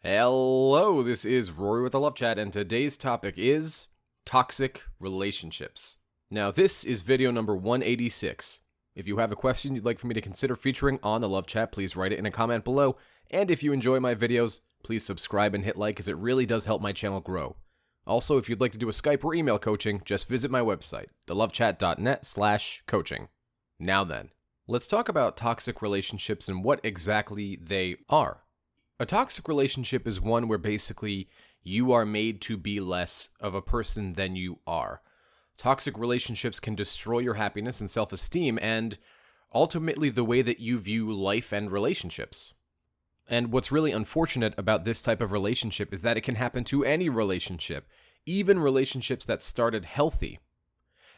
Hello, this is Rory with the Love Chat, and today's topic is toxic relationships. Now, this is video number 186. If you have a question you'd like for me to consider featuring on the Love Chat, please write it in a comment below. And if you enjoy my videos, please subscribe and hit like, as it really does help my channel grow. Also, if you'd like to do a Skype or email coaching, just visit my website, thelovechat.net/coaching. Now then, let's talk about toxic relationships and what exactly they are. A toxic relationship is one where basically you are made to be less of a person than you are. Toxic relationships can destroy your happiness and self-esteem and ultimately the way that you view life and relationships. And what's really unfortunate about this type of relationship is that it can happen to any relationship, even relationships that started healthy.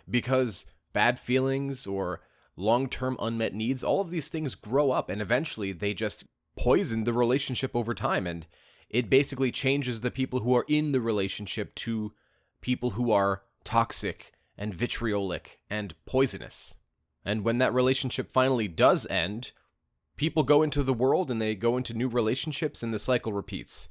Because bad feelings or long-term unmet needs, all of these things grow up and eventually they just poison the relationship over time, and it basically changes the people who are in the relationship to people who are toxic and vitriolic and poisonous. And when that relationship finally does end, people go into the world and they go into new relationships and the cycle repeats.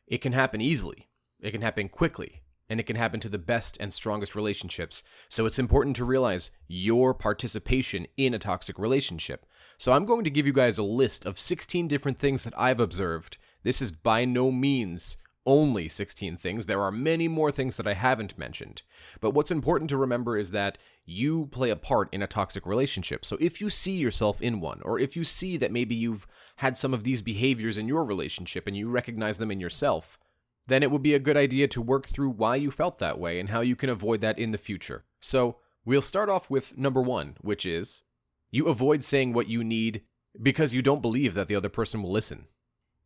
It can happen easily, it can happen quickly, and it can happen to the best and strongest relationships. So it's important to realize your participation in a toxic relationship. So I'm going to give you guys a list of 16 different things that I've observed. This is by no means only 16 things. There are many more things that I haven't mentioned. But what's important to remember is that you play a part in a toxic relationship. So if you see yourself in one, or if you see that maybe you've had some of these behaviors in your relationship and you recognize them in yourself, then it would be a good idea to work through why you felt that way and how you can avoid that in the future. So we'll start off with number one, which is you avoid saying what you need because you don't believe that the other person will listen.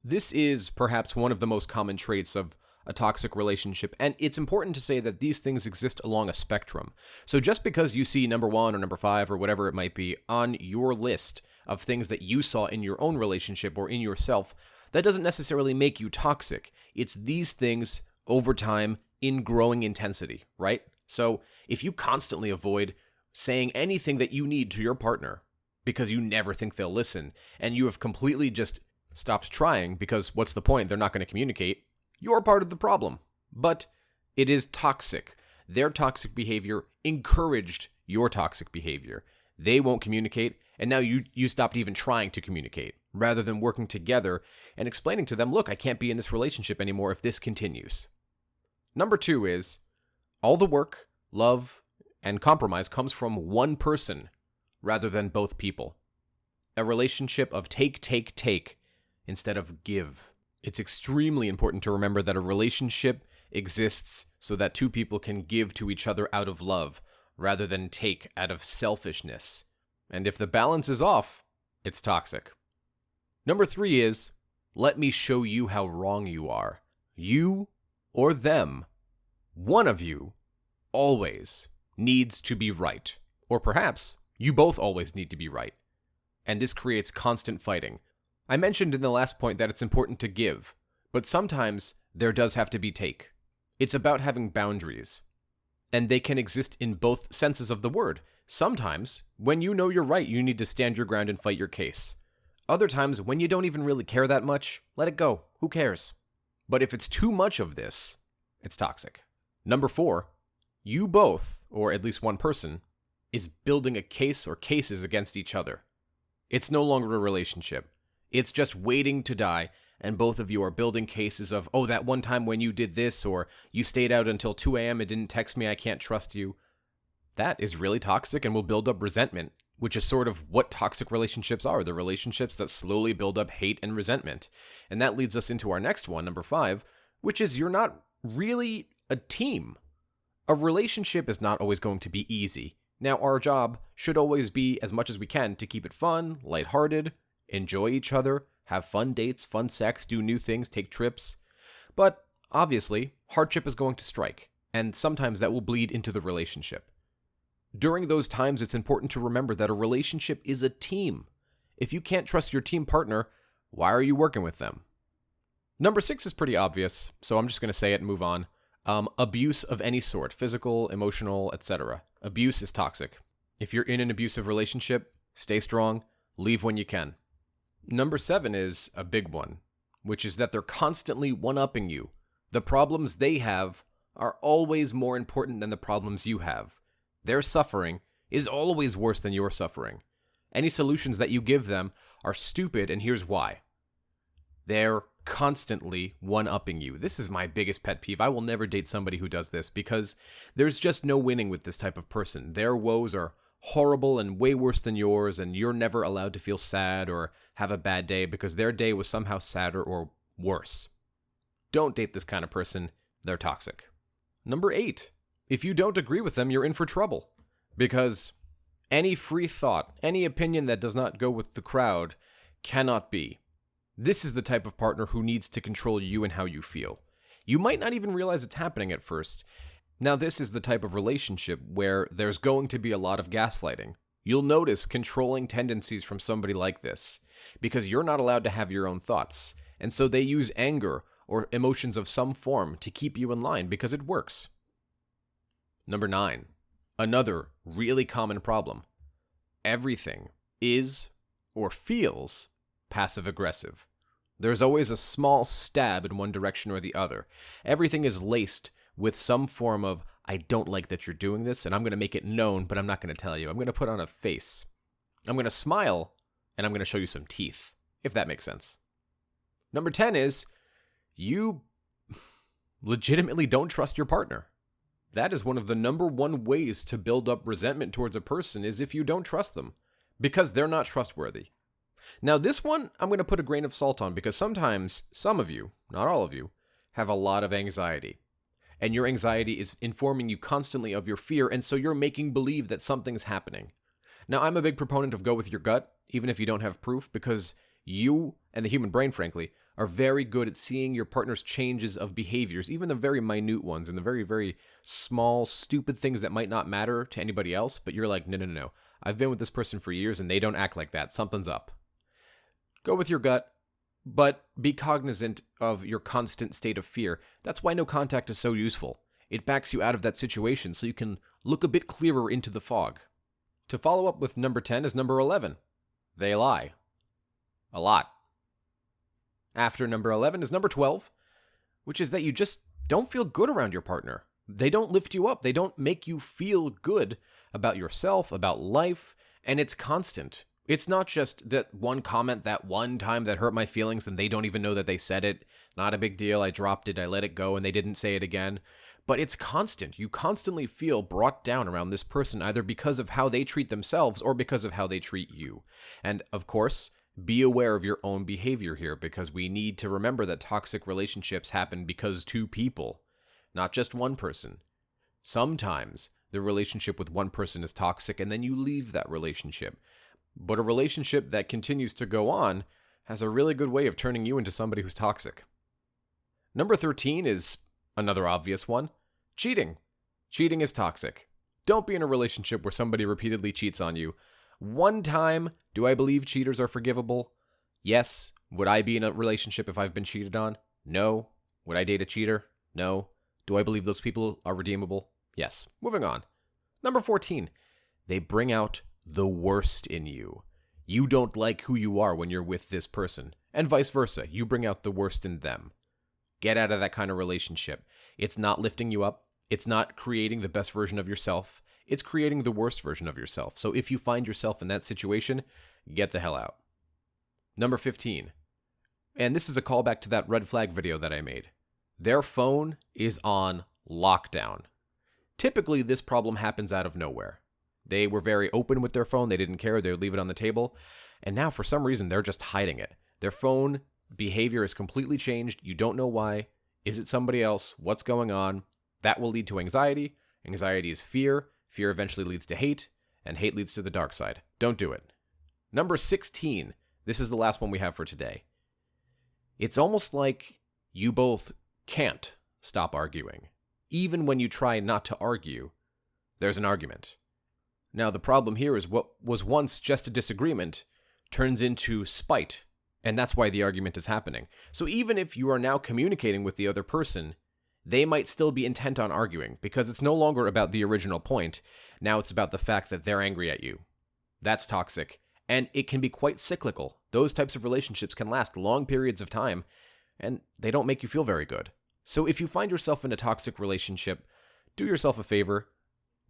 This is perhaps one of the most common traits of a toxic relationship, and it's important to say that these things exist along a spectrum. So just because you see number one or number five or whatever it might be on your list of things that you saw in your own relationship or in yourself, that doesn't necessarily make you toxic. It's these things over time in growing intensity, right? So if you constantly avoid saying anything that you need to your partner because you never think they'll listen, and you have completely just stopped trying because what's the point? They're not going to communicate. You're part of the problem. But it is toxic. Their toxic behavior encouraged your toxic behavior. They won't communicate, and now you stopped even trying to communicate, rather than working together and explaining to them, look, I can't be in this relationship anymore if this continues. Number two is, all the work, love, and compromise comes from one person rather than both people. A relationship of take instead of give. It's extremely important to remember that a relationship exists so that two people can give to each other out of love, rather than take out of selfishness. And if the balance is off, it's toxic. Number three is, let me show you how wrong you are. You or them, one of you, always needs to be right. Or perhaps you both always need to be right. And this creates constant fighting. I mentioned in the last point that it's important to give, but sometimes there does have to be take. It's about having boundaries. And they can exist in both senses of the word. Sometimes, when you know you're right, you need to stand your ground and fight your case. Other times, when you don't even really care that much, let it go. Who cares? But if it's too much of this, it's toxic. Number four, you both, or at least one person, is building a case or cases against each other. It's no longer a relationship. It's just waiting to die, and both of you are building cases of, oh, that one time when you did this, or you stayed out until 2 a.m. and didn't text me, I can't trust you. That is really toxic and will build up resentment, which is sort of what toxic relationships are, the relationships that slowly build up hate and resentment. And that leads us into our next one, number five, which is you're not really a team. A relationship is not always going to be easy. Now, our job should always be, as much as we can, to keep it fun, lighthearted, enjoy each other, have fun dates, fun sex, do new things, take trips. But obviously, hardship is going to strike, and sometimes that will bleed into the relationship. During those times, it's important to remember that a relationship is a team. If you can't trust your team partner, why are you working with them? Number six is pretty obvious, so I'm just going to say it and move on. Abuse of any sort, physical, emotional, etc. Abuse is toxic. If you're in an abusive relationship, stay strong, leave when you can. Number 7 is a big one, which is that they're constantly one-upping you. The problems they have are always more important than the problems you have. Their suffering is always worse than your suffering. Any solutions that you give them are stupid, and here's why. They're constantly one-upping you. This is my biggest pet peeve. I will never date somebody who does this because there's just no winning with this type of person. Their woes are horrible and way worse than yours, and you're never allowed to feel sad or have a bad day because their day was somehow sadder or worse. Don't date this kind of person. They're toxic. Number 8. If you don't agree with them, you're in for trouble. Because any free thought, any opinion that does not go with the crowd cannot be. This is the type of partner who needs to control you and how you feel. You might not even realize it's happening at first. Now, this is the type of relationship where there's going to be a lot of gaslighting. You'll notice controlling tendencies from somebody like this because you're not allowed to have your own thoughts. And so they use anger or emotions of some form to keep you in line because it works. Number 9. Another really common problem. Everything is or feels passive-aggressive. There's always a small stab in one direction or the other. Everything is laced with some form of, I don't like that you're doing this, and I'm going to make it known, but I'm not going to tell you. I'm going to put on a face. I'm going to smile, and I'm going to show you some teeth, if that makes sense. Number 10 is, you legitimately don't trust your partner. That is one of the number one ways to build up resentment towards a person is if you don't trust them, because they're not trustworthy. Now, this one, I'm going to put a grain of salt on because sometimes some of you, not all of you, have a lot of anxiety. And your anxiety is informing you constantly of your fear, and so you're making believe that something's happening. Now, I'm a big proponent of go with your gut, even if you don't have proof, because you and the human brain, frankly, are very good at seeing your partner's changes of behaviors, even the very minute ones and the very, very small, stupid things that might not matter to anybody else, but you're like, no. I've been with this person for years and they don't act like that. Something's up. Go with your gut, but be cognizant of your constant state of fear. That's why no contact is so useful. It backs you out of that situation so you can look a bit clearer into the fog. To follow up with number 10 is number 11. They lie. A lot. After number 11 is number 12, which is that you just don't feel good around your partner. They don't lift you up. They don't make you feel good about yourself, about life, and it's constant. It's not just that one comment that one time that hurt my feelings and they don't even know that they said it. Not a big deal. I dropped it. I let it go and they didn't say it again. But it's constant. You constantly feel brought down around this person either because of how they treat themselves or because of how they treat you. And of course, be aware of your own behavior here because we need to remember that toxic relationships happen because two people, not just one person. Sometimes the relationship with one person is toxic and then you leave that relationship. But a relationship that continues to go on has a really good way of turning you into somebody who's toxic. Number 13 is another obvious one. Cheating. Cheating is toxic. Don't be in a relationship where somebody repeatedly cheats on you. One time, do I believe cheaters are forgivable? Yes. Would I be in a relationship if I've been cheated on? No. Would I date a cheater? No. Do I believe those people are redeemable? Yes. Moving on. Number 14. They bring out the worst in you. You don't like who you are when you're with this person, and vice versa. You bring out the worst in them. Get out of that kind of relationship. It's not lifting you up. It's not creating the best version of yourself. It's creating the worst version of yourself. So if you find yourself in that situation, get the hell out. Number 15. And this is a callback to that red flag video that I made. Their phone is on lockdown. Typically, this problem happens out of nowhere. They were very open with their phone. They didn't care. They would leave it on the table. And now, for some reason, they're just hiding it. Their phone behavior is completely changed. You don't know why. Is it somebody else? What's going on? That will lead to anxiety. Anxiety is fear. Fear eventually leads to hate. And hate leads to the dark side. Don't do it. Number 16. This is the last one we have for today. It's almost like you both can't stop arguing. Even when you try not to argue, there's an argument. Now, the problem here is what was once just a disagreement turns into spite, and that's why the argument is happening. So even if you are now communicating with the other person, they might still be intent on arguing, because it's no longer about the original point. Now it's about the fact that they're angry at you. That's toxic, and it can be quite cyclical. Those types of relationships can last long periods of time, and they don't make you feel very good. So if you find yourself in a toxic relationship, do yourself a favor,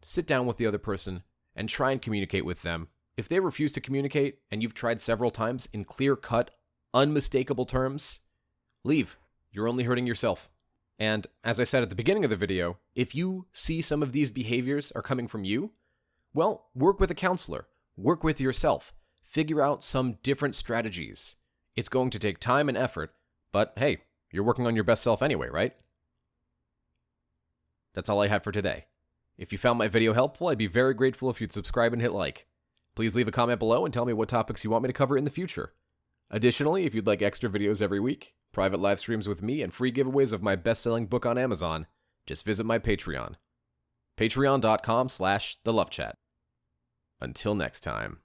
sit down with the other person, and try and communicate with them. If they refuse to communicate, and you've tried several times in clear-cut, unmistakable terms, leave. You're only hurting yourself. And as I said at the beginning of the video, if you see some of these behaviors are coming from you, well, work with a counselor. Work with yourself. Figure out some different strategies. It's going to take time and effort, but hey, you're working on your best self anyway, right? That's all I have for today. If you found my video helpful, I'd be very grateful if you'd subscribe and hit like. Please leave a comment below and tell me what topics you want me to cover in the future. Additionally, if you'd like extra videos every week, private live streams with me, and free giveaways of my best-selling book on Amazon, just visit my Patreon. Patreon.com/thelovechat. Until next time.